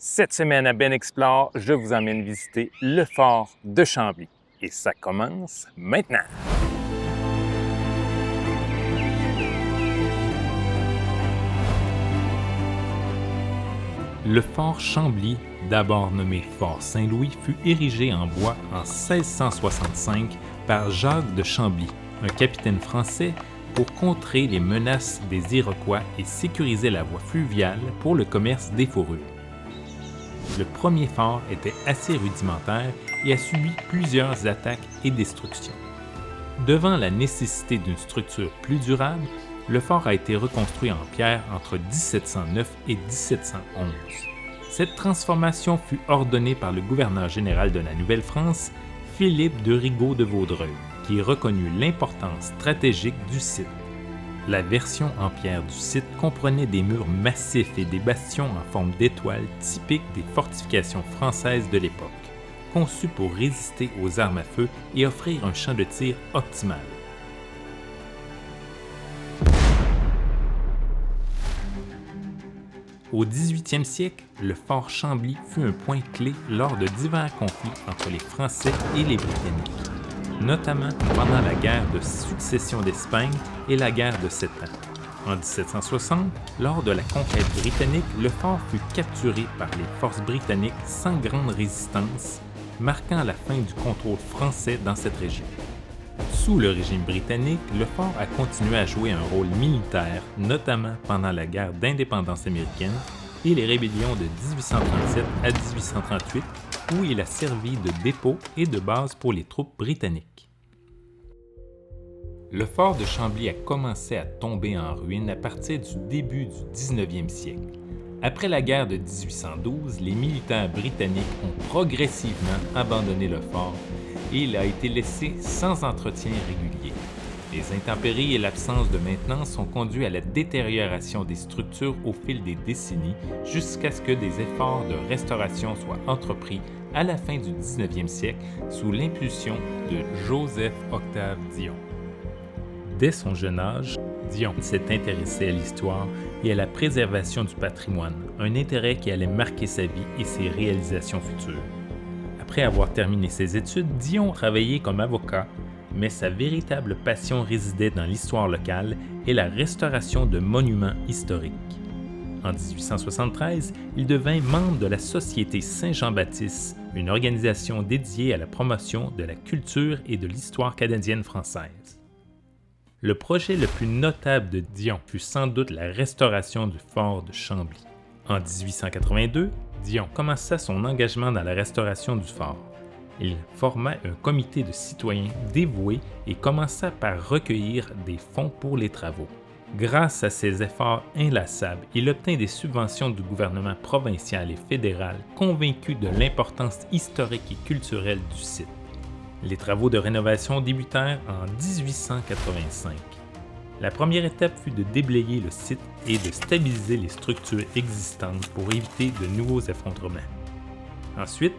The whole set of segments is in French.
Cette semaine à Ben Explore, je vous emmène visiter le fort de Chambly. Et ça commence maintenant! Le fort Chambly, d'abord nommé fort Saint-Louis, fut érigé en bois en 1665 par Jacques de Chambly, un capitaine français, pour contrer les menaces des Iroquois et sécuriser la voie fluviale pour le commerce des fourrures. Le premier fort était assez rudimentaire et a subi plusieurs attaques et destructions. Devant la nécessité d'une structure plus durable, le fort a été reconstruit en pierre entre 1709 et 1711. Cette transformation fut ordonnée par le gouverneur général de la Nouvelle-France, Philippe de Rigaud de Vaudreuil, qui reconnut l'importance stratégique du site. La version en pierre du site comprenait des murs massifs et des bastions en forme d'étoile typiques des fortifications françaises de l'époque, conçus pour résister aux armes à feu et offrir un champ de tir optimal. Au 18e siècle, le fort Chambly fut un point clé lors de divers conflits entre les Français et les Britanniques, notamment pendant la guerre de succession d'Espagne et la guerre de 7 ans. En 1760, lors de la conquête britannique, le fort fut capturé par les forces britanniques sans grande résistance, marquant la fin du contrôle français dans cette région. Sous le régime britannique, le fort a continué à jouer un rôle militaire, notamment pendant la guerre d'indépendance américaine et les rébellions de 1837 à 1838, où il a servi de dépôt et de base pour les troupes britanniques. Le fort de Chambly a commencé à tomber en ruine à partir du début du 19e siècle. Après la guerre de 1812, les militaires britanniques ont progressivement abandonné le fort et il a été laissé sans entretien régulier. Les intempéries et l'absence de maintenance ont conduit à la détérioration des structures au fil des décennies jusqu'à ce que des efforts de restauration soient entrepris à la fin du 19e siècle sous l'impulsion de Joseph-Octave Dion. Dès son jeune âge, Dion s'est intéressé à l'histoire et à la préservation du patrimoine, un intérêt qui allait marquer sa vie et ses réalisations futures. Après avoir terminé ses études, Dion travaillait comme avocat, mais sa véritable passion résidait dans l'histoire locale et la restauration de monuments historiques. En 1873, il devint membre de la Société Saint-Jean-Baptiste, une organisation dédiée à la promotion de la culture et de l'histoire canadienne-française. Le projet le plus notable de Dion fut sans doute la restauration du fort de Chambly. En 1882, Dion commença son engagement dans la restauration du fort. Il forma un comité de citoyens dévoués et commença par recueillir des fonds pour les travaux. Grâce à ses efforts inlassables, il obtint des subventions du gouvernement provincial et fédéral, convaincu de l'importance historique et culturelle du site. Les travaux de rénovation débutèrent en 1885. La première étape fut de déblayer le site et de stabiliser les structures existantes pour éviter de nouveaux effondrements. Ensuite,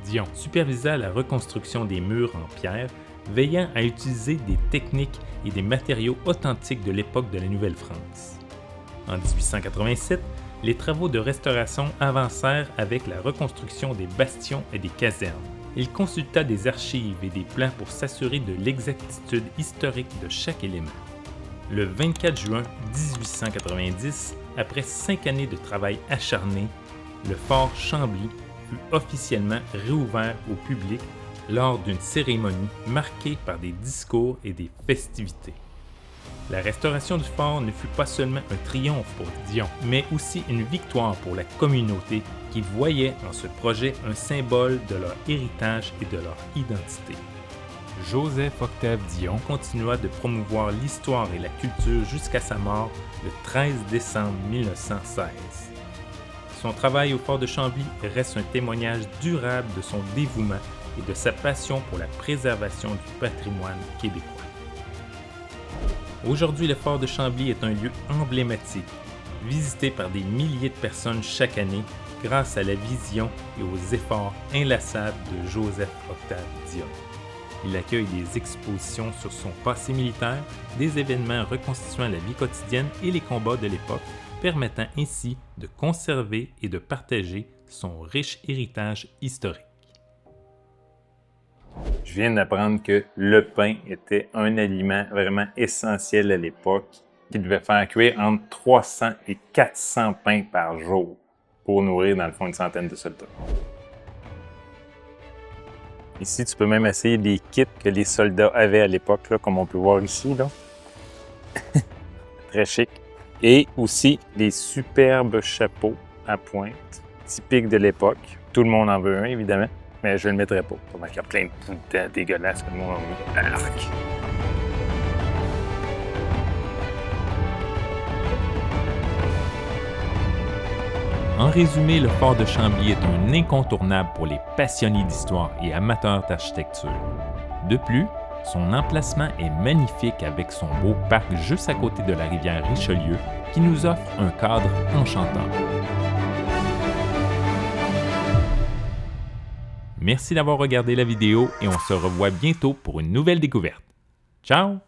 Dion supervisa la reconstruction des murs en pierre, veillant à utiliser des techniques et des matériaux authentiques de l'époque de la Nouvelle-France. En 1887, les travaux de restauration avancèrent avec la reconstruction des bastions et des casernes. Il consulta des archives et des plans pour s'assurer de l'exactitude historique de chaque élément. Le 24 juin 1890, après 5 années de travail acharné, le fort Chambly fut officiellement réouvert au public lors d'une cérémonie marquée par des discours et des festivités. La restauration du fort ne fut pas seulement un triomphe pour Dion, mais aussi une victoire pour la communauté qui voyait en ce projet un symbole de leur héritage et de leur identité. Joseph-Octave Dion continua de promouvoir l'histoire et la culture jusqu'à sa mort le 13 décembre 1916. Son travail au fort de Chambly reste un témoignage durable de son dévouement et de sa passion pour la préservation du patrimoine québécois. Aujourd'hui, le fort de Chambly est un lieu emblématique, visité par des milliers de personnes chaque année grâce à la vision et aux efforts inlassables de Joseph-Octave Dion. Il accueille des expositions sur son passé militaire, des événements reconstituant la vie quotidienne et les combats de l'époque, permettant ainsi de conserver et de partager son riche héritage historique. Je viens d'apprendre que le pain était un aliment vraiment essentiel à l'époque, qui devait faire cuire entre 300 et 400 pains par jour pour nourrir dans le fond une centaine de soldats. Ici, tu peux même essayer des kits que les soldats avaient à l'époque, comme on peut voir ici. Là. Très chic. Et aussi les superbes chapeaux à pointe, typiques de l'époque. Tout le monde en veut un, évidemment, mais je ne le mettrai pas. Il y a plein de boutons dégueulasses que le monde en veut. Arc. En résumé, le fort de Chambly est un incontournable pour les passionnés d'histoire et amateurs d'architecture. De plus, son emplacement est magnifique avec son beau parc juste à côté de la rivière Richelieu qui nous offre un cadre enchantant. Merci d'avoir regardé la vidéo et on se revoit bientôt pour une nouvelle découverte. Ciao!